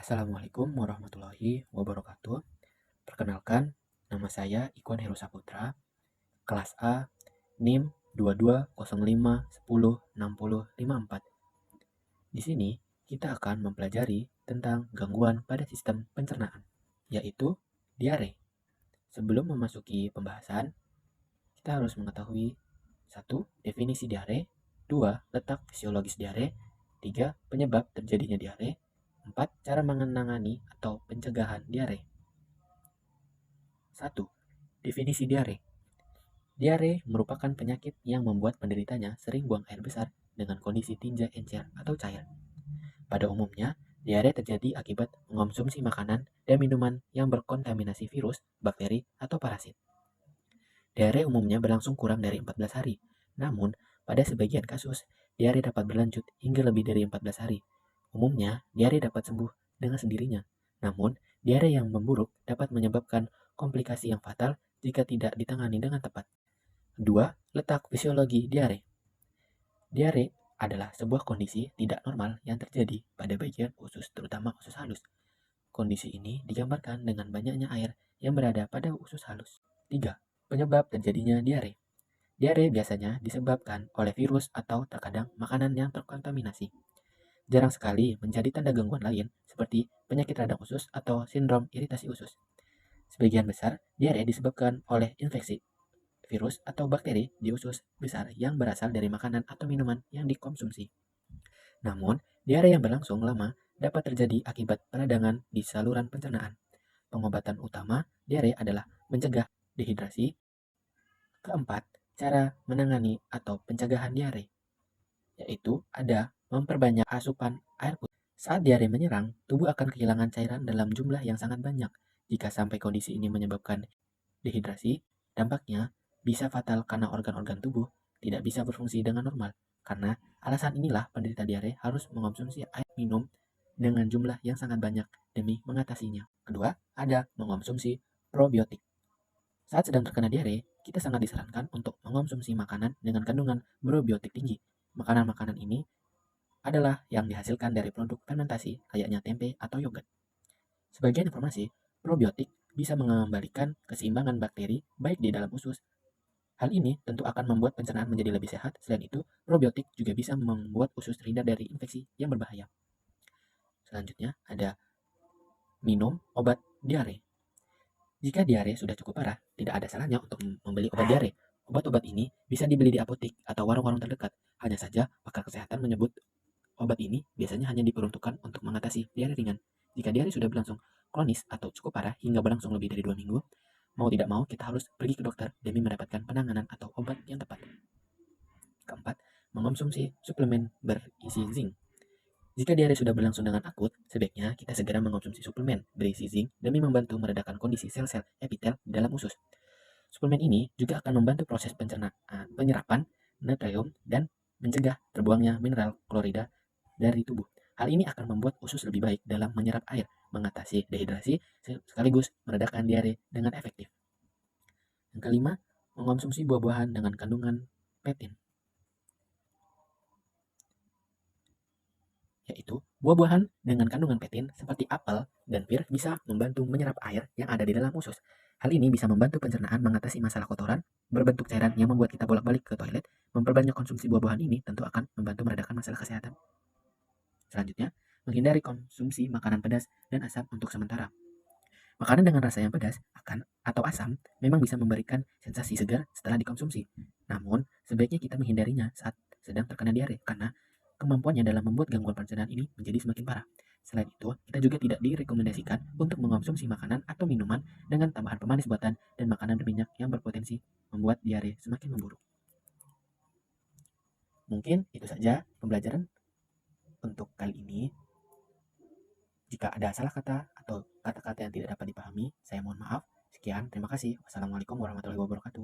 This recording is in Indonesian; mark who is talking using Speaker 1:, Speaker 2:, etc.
Speaker 1: Assalamualaikum warahmatullahi wabarakatuh. Perkenalkan, nama saya Ikwan Heru Saputra, kelas A, NIM 2205106054. Di sini, kita akan mempelajari tentang gangguan pada sistem pencernaan, yaitu diare. Sebelum memasuki pembahasan, kita harus mengetahui 1. Definisi diare, 2. Letak fisiologis diare, 3. Penyebab terjadinya diare, 4. Cara menangani atau pencegahan diare. 1. Definisi diare. Diare merupakan penyakit yang membuat penderitanya sering buang air besar dengan kondisi tinja encer atau cair. Pada umumnya, diare terjadi akibat mengonsumsi makanan dan minuman yang berkontaminasi virus, bakteri, atau parasit. Diare umumnya berlangsung kurang dari 14 hari, namun pada sebagian kasus, diare dapat berlanjut hingga lebih dari 14 hari. Umumnya, diare dapat sembuh dengan sendirinya, namun diare yang memburuk dapat menyebabkan komplikasi yang fatal jika tidak ditangani dengan tepat. 2. Letak fisiologi diare. Diare adalah sebuah kondisi tidak normal yang terjadi pada bagian usus, terutama usus halus. Kondisi ini digambarkan dengan banyaknya air yang berada pada usus halus. 3. Penyebab terjadinya diare. Diare biasanya disebabkan oleh virus atau terkadang makanan yang terkontaminasi. Jarang sekali menjadi tanda gangguan lain seperti penyakit radang usus atau sindrom iritasi usus. Sebagian besar diare disebabkan oleh infeksi virus atau bakteri di usus besar yang berasal dari makanan atau minuman yang dikonsumsi. Namun, diare yang berlangsung lama dapat terjadi akibat peradangan di saluran pencernaan. Pengobatan utama diare adalah mencegah dehidrasi. Keempat, cara menangani atau pencegahan diare, yaitu ada memperbanyak asupan air putih. Saat diare menyerang, tubuh akan kehilangan cairan dalam jumlah yang sangat banyak. Jika sampai kondisi ini menyebabkan dehidrasi, dampaknya bisa fatal karena organ-organ tubuh tidak bisa berfungsi dengan normal. Karena alasan inilah penderita diare harus mengonsumsi air minum dengan jumlah yang sangat banyak demi mengatasinya. Kedua, ada mengonsumsi probiotik. Saat sedang terkena diare, kita sangat disarankan untuk mengonsumsi makanan dengan kandungan probiotik tinggi. Makanan-makanan ini adalah yang dihasilkan dari produk fermentasi, kayaknya tempe atau yogurt. Sebagian informasi, probiotik bisa mengembalikan keseimbangan bakteri baik di dalam usus. Hal ini tentu akan membuat pencernaan menjadi lebih sehat. Selain itu, probiotik juga bisa membuat usus terhindar dari infeksi yang berbahaya. Selanjutnya, ada minum obat diare. Jika diare sudah cukup parah, tidak ada salahnya untuk membeli obat diare. Obat-obat ini bisa dibeli di apotik atau warung-warung terdekat. Hanya saja, pakar kesehatan menyebut obat ini biasanya hanya diperuntukkan untuk mengatasi diare ringan. Jika diare sudah berlangsung kronis atau cukup parah hingga berlangsung lebih dari 2 minggu, mau tidak mau kita harus pergi ke dokter demi mendapatkan penanganan atau obat yang tepat. Keempat, mengonsumsi suplemen berisi zinc. Jika diare sudah berlangsung dengan akut, sebaiknya kita segera mengonsumsi suplemen berisi zinc demi membantu meredakan kondisi sel-sel epitel di dalam usus. Suplemen ini juga akan membantu proses penyerapan natrium dan mencegah terbuangnya mineral klorida dari tubuh. Hal ini akan membuat usus lebih baik dalam menyerap air, mengatasi dehidrasi, sekaligus meredakan diare dengan efektif. Yang kelima, mengonsumsi buah-buahan dengan kandungan pektin, yaitu buah-buahan dengan kandungan pektin seperti apel dan pir bisa membantu menyerap air yang ada di dalam usus. Hal ini bisa membantu pencernaan mengatasi masalah kotoran berbentuk cairan yang membuat kita bolak-balik ke toilet. Memperbanyak konsumsi buah-buahan ini tentu akan membantu meredakan masalah kesehatan. Selanjutnya, menghindari konsumsi makanan pedas dan asam untuk sementara. Makanan dengan rasa yang pedas atau asam memang bisa memberikan sensasi segar setelah dikonsumsi. Namun, sebaiknya kita menghindarinya saat sedang terkena diare karena kemampuannya dalam membuat gangguan pencernaan ini menjadi semakin parah. Selain itu, kita juga tidak direkomendasikan untuk mengonsumsi makanan atau minuman dengan tambahan pemanis buatan dan makanan berminyak yang berpotensi membuat diare semakin memburuk. Mungkin itu saja pembelajaran untuk kali ini. Jika ada salah kata atau kata-kata yang tidak dapat dipahami, saya mohon maaf. Sekian, terima kasih. Wassalamualaikum warahmatullahi wabarakatuh.